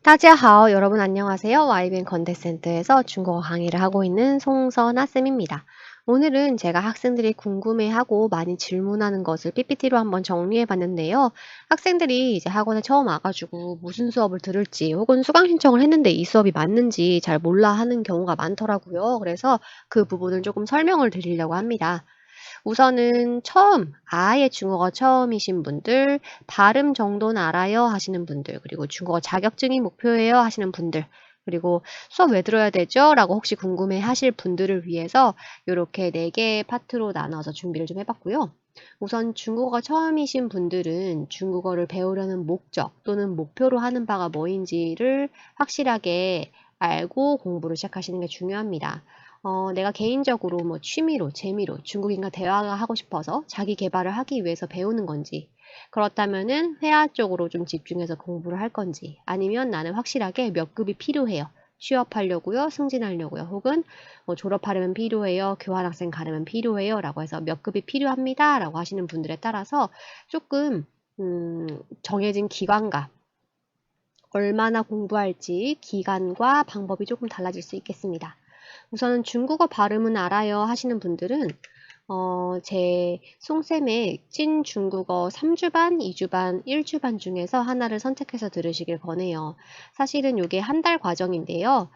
다지하오 여러분 안녕하세요. YBN 건대센터에서 중국어 강의를 하고 있는 송선아 쌤입니다. 오늘은 제가 학생들이 궁금해하고 많이 질문하는 것을 PPT로 한번 정리해 봤는데요. 학생들이 이제 학원에 처음 와가지고 무슨 수업을 들을지 혹은 수강 신청을 했는데 이 수업이 맞는지 잘 몰라 하는 경우가 많더라고요. 그래서 그 부분을 조금 설명을 드리려고 합니다. 우선은 아예 중국어 처음이신 분들, 발음 정도는 알아요 하시는 분들, 그리고 중국어 자격증이 목표예요 하시는 분들, 그리고 수업 왜 들어야 되죠? 라고 혹시 궁금해 하실 분들을 위해서 이렇게 4개의 파트로 나눠서 준비를 좀 해봤고요. 우선 중국어가 처음이신 분들은 중국어를 배우려는 목적 또는 목표로 하는 바가 뭐인지를 확실하게 알고 공부를 시작하시는 게 중요합니다. 내가 개인적으로 뭐 취미로, 재미로 중국인과 대화가 하고 싶어서 자기 개발을 하기 위해서 배우는 건지, 그렇다면은 회화 쪽으로 좀 집중해서 공부를 할 건지, 아니면 나는 확실하게 몇 급이 필요해요. 취업하려고요, 승진하려고요, 혹은 뭐 졸업하려면 필요해요, 교환학생 가려면 필요해요, 라고 해서 몇 급이 필요합니다, 라고 하시는 분들에 따라서 조금 정해진 기간과 얼마나 공부할지 기간과 방법이 조금 달라질 수 있겠습니다. 우선은 중국어 발음은 알아요 하시는 분들은 제 송쌤의 찐 중국어 3주반, 2주반, 1주반 중에서 하나를 선택해서 들으시길 권해요. 사실은 이게 한 달 과정인데요.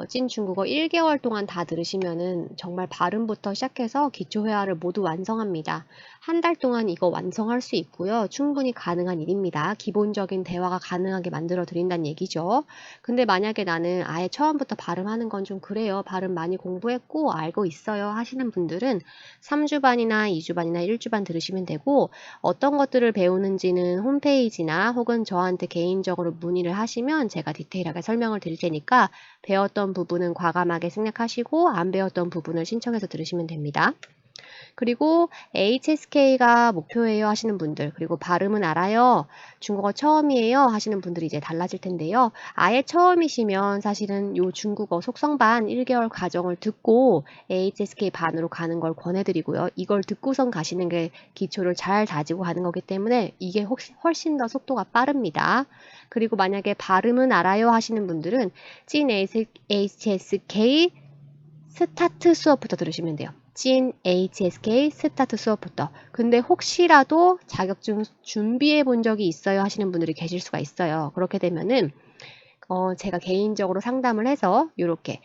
찐 중국어 1개월 동안 다 들으시면은 정말 발음부터 시작해서 기초회화를 모두 완성합니다. 한 달 동안 이거 완성할 수 있고요. 충분히 가능한 일입니다. 기본적인 대화가 가능하게 만들어 드린다는 얘기죠. 근데 만약에 나는 아예 처음부터 발음하는 건 좀 그래요. 발음 많이 공부했고 알고 있어요 하시는 분들은 3주반이나 2주반이나 1주반 들으시면 되고, 어떤 것들을 배우는지는 홈페이지나 혹은 저한테 개인적으로 문의를 하시면 제가 디테일하게 설명을 드릴 테니까 배웠던 부분은 과감하게 생략하시고 안 배웠던 부분을 신청해서 들으시면 됩니다. 그리고 HSK가 목표예요 하시는 분들, 그리고 발음은 알아요, 중국어 처음이에요 하시는 분들이 이제 달라질 텐데요. 아예 처음이시면 사실은 요 중국어 속성반 1개월 과정을 듣고 HSK 반으로 가는 걸 권해드리고요. 이걸 듣고선 가시는 게 기초를 잘 다지고 가는 거기 때문에 이게 훨씬 더 속도가 빠릅니다. 그리고 만약에 발음은 알아요 하시는 분들은 찐 HSK 스타트 수업부터 들으시면 돼요. 찐 HSK 스타트 수업부터. 근데 혹시라도 자격증 준비해 본 적이 있어요 하시는 분들이 계실 수가 있어요. 그렇게 되면은 제가 개인적으로 상담을 해서 이렇게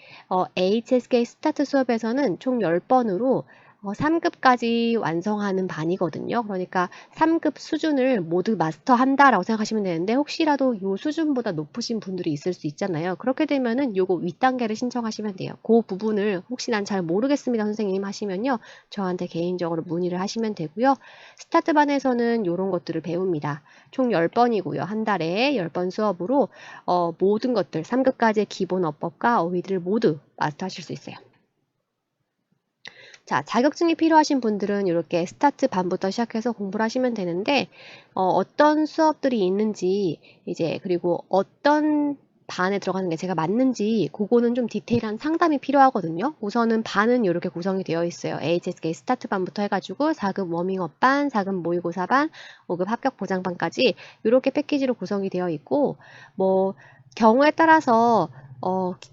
HSK 스타트 수업에서는 총 10번으로 3급까지 완성하는 반이거든요. 그러니까 3급 수준을 모두 마스터한다라고 생각하시면 되는데, 혹시라도 이 수준보다 높으신 분들이 있을 수 있잖아요. 그렇게 되면은 요거 윗단계를 신청하시면 돼요. 그 부분을 혹시 난 잘 모르겠습니다 선생님 하시면요, 저한테 개인적으로 문의를 하시면 되고요. 스타트반에서는 이런 것들을 배웁니다. 총 10번이고요. 한 달에 10번 수업으로 모든 것들 3급까지의 기본 어법과 어휘들을 모두 마스터하실 수 있어요. 자, 자격증이 필요하신 분들은 이렇게 스타트 반부터 시작해서 공부를 하시면 되는데, 어떤 수업들이 있는지, 이제, 그리고 어떤 반에 들어가는 게 제가 맞는지, 그거는 좀 디테일한 상담이 필요하거든요. 우선은 반은 이렇게 구성이 되어 있어요. HSK 스타트 반부터 해가지고 4급 워밍업 반, 4급 모의고사 반, 5급 합격 보장반까지 이렇게 패키지로 구성이 되어 있고, 뭐, 경우에 따라서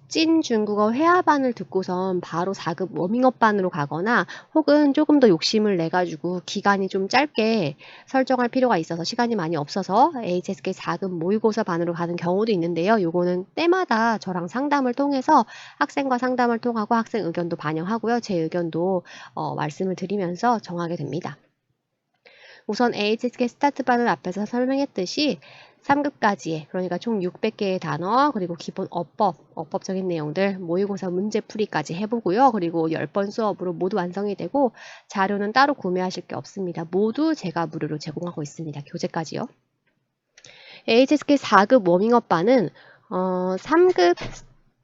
찐 중국어 회화반을 듣고선 바로 4급 워밍업 반으로 가거나, 혹은 조금 더 욕심을 내가지고 기간이 좀 짧게 설정할 필요가 있어서 시간이 많이 없어서 HSK 4급 모의고사 반으로 가는 경우도 있는데요. 요거는 때마다 저랑 상담을 통해서 학생과 상담을 통하고 학생 의견도 반영하고요. 제 의견도 말씀을 드리면서 정하게 됩니다. 우선 HSK 스타트반을 앞에서 설명했듯이 3급까지의, 그러니까 총 600개의 단어, 그리고 기본 어법적인 내용들, 모의고사 문제풀이까지 해보고요. 그리고 10번 수업으로 모두 완성이 되고, 자료는 따로 구매하실 게 없습니다. 모두 제가 무료로 제공하고 있습니다. 교재까지요. HSK 4급 워밍업 반은 3급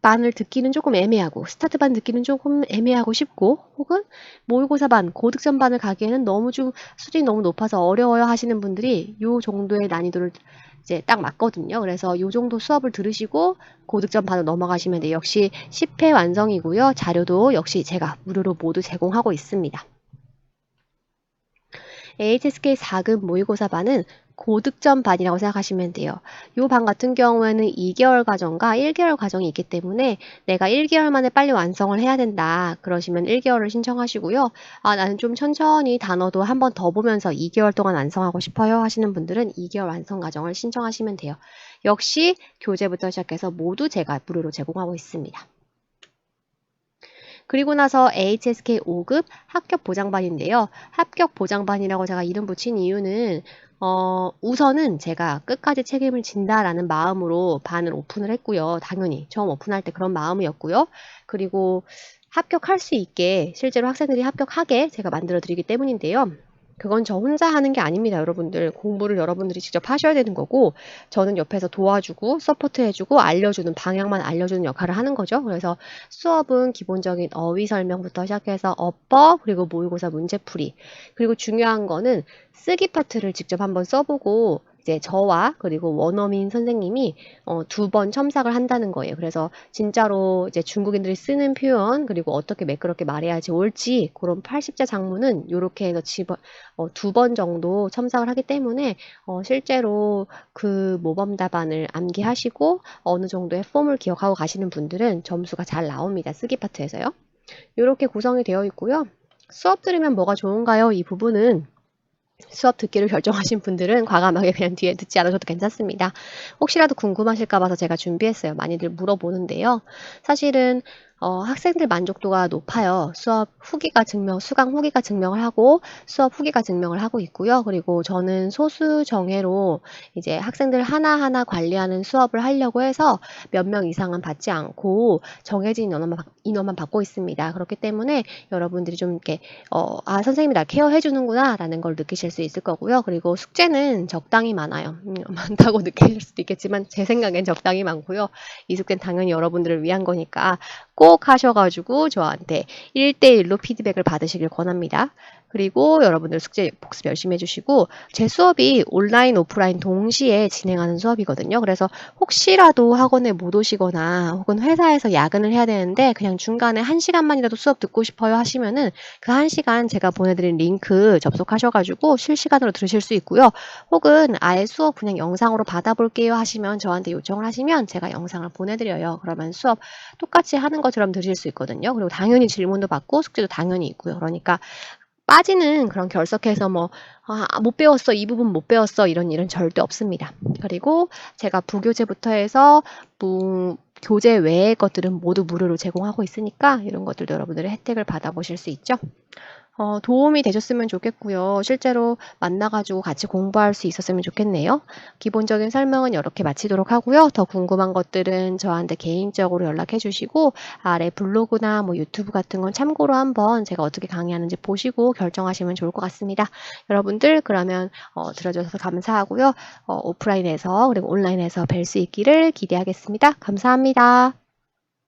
반을 듣기는 조금 애매하고, 스타트 반 듣기는 조금 애매하고 쉽고, 혹은 모의고사 반, 고득점 반을 가기에는 너무 좀 수준이 너무 높아서 어려워요 하시는 분들이 요 정도의 난이도를 이제 딱 맞거든요. 그래서 요 정도 수업을 들으시고 고득점 반으로 넘어가시면 돼요. 역시 10회 완성이고요. 자료도 역시 제가 무료로 모두 제공하고 있습니다. HSK 4급 모의고사 반은 고득점 반이라고 생각하시면 돼요. 이 반 같은 경우에는 2개월 과정과 1개월 과정이 있기 때문에 내가 1개월 만에 빨리 완성을 해야 된다. 그러시면 1개월을 신청하시고요. 나는 좀 천천히 단어도 한 번 더 보면서 2개월 동안 완성하고 싶어요 하시는 분들은 2개월 완성 과정을 신청하시면 돼요. 역시 교재부터 시작해서 모두 제가 무료로 제공하고 있습니다. 그리고 나서 HSK 5급 합격 보장반인데요. 합격 보장반이라고 제가 이름 붙인 이유는 우선은 제가 끝까지 책임을 진다라는 마음으로 반을 오픈을 했고요. 당연히 처음 오픈할 때 그런 마음이었고요. 그리고 합격할 수 있게 실제로 학생들이 합격하게 제가 만들어 드리기 때문인데요. 그건 저 혼자 하는 게 아닙니다, 여러분들. 공부를 여러분들이 직접 하셔야 되는 거고, 저는 옆에서 도와주고, 서포트해주고, 알려주는, 방향만 알려주는 역할을 하는 거죠. 그래서 수업은 기본적인 어휘 설명부터 시작해서 어법, 그리고 모의고사 문제풀이. 그리고 중요한 거는 쓰기 파트를 직접 한번 써보고, 이제 저와 그리고 원어민 선생님이 2번 첨삭을 한다는 거예요. 그래서 진짜로 이제 중국인들이 쓰는 표현 그리고 어떻게 매끄럽게 말해야지 옳지 그런 80자 작문은 이렇게 해서 2번 정도 첨삭을 하기 때문에 실제로 그 모범 답안을 암기하시고 어느 정도의 폼을 기억하고 가시는 분들은 점수가 잘 나옵니다. 쓰기 파트에서요. 이렇게 구성이 되어 있고요. 수업 들으면 뭐가 좋은가요? 이 부분은 수업 듣기를 결정하신 분들은 과감하게 그냥 뒤에 듣지 않으셔도 괜찮습니다. 혹시라도 궁금하실까 봐서 제가 준비했어요. 많이들 물어보는데요. 사실은 학생들 만족도가 높아요. 수강 후기가 증명을 하고 수업 후기가 증명을 하고 있고요. 그리고 저는 소수 정예로 이제 학생들 하나하나 관리하는 수업을 하려고 해서 몇 명 이상은 받지 않고 정해진 인원만 받고 있습니다. 그렇기 때문에 여러분들이 좀 이렇게 선생님이 날 케어해 주는구나 라는 걸 느끼실 수 있을 거고요. 그리고 숙제는 적당히 많아요. 많다고 느끼실 수도 있겠지만 제 생각엔 적당히 많고요. 이 숙제는 당연히 여러분들을 위한 거니까 꼭 하셔가지고 저한테 1대1로 피드백을 받으시길 권합니다. 그리고 여러분들 숙제 복습 열심히 해주시고 제 수업이 온라인, 오프라인 동시에 진행하는 수업이거든요. 그래서 혹시라도 학원에 못 오시거나 혹은 회사에서 야근을 해야 되는데 그냥 중간에 1시간만이라도 수업 듣고 싶어요 하시면은 그 1시간 제가 보내드린 링크 접속하셔가지고 실시간으로 들으실 수 있고요. 혹은 아예 수업 그냥 영상으로 받아볼게요 하시면 저한테 요청을 하시면 제가 영상을 보내드려요. 그러면 수업 똑같이 하는 것처럼 들으실 수 있거든요. 그리고 당연히 질문도 받고 숙제도 당연히 있고요. 그러니까 빠지는 그런 결석해서 못 배웠어, 이 부분 못 배웠어, 이런 일은 절대 없습니다. 그리고 제가 부교재부터 해서 교재 외의 것들은 모두 무료로 제공하고 있으니까 이런 것들도 여러분들의 혜택을 받아보실 수 있죠. 도움이 되셨으면 좋겠고요. 실제로 만나가지고 같이 공부할 수 있었으면 좋겠네요. 기본적인 설명은 이렇게 마치도록 하고요. 더 궁금한 것들은 저한테 개인적으로 연락해 주시고 아래 블로그나 유튜브 같은 건 참고로 한번 제가 어떻게 강의하는지 보시고 결정하시면 좋을 것 같습니다. 여러분들 그러면 들어주셔서 감사하고요. 오프라인에서 그리고 온라인에서 뵐 수 있기를 기대하겠습니다. 감사합니다.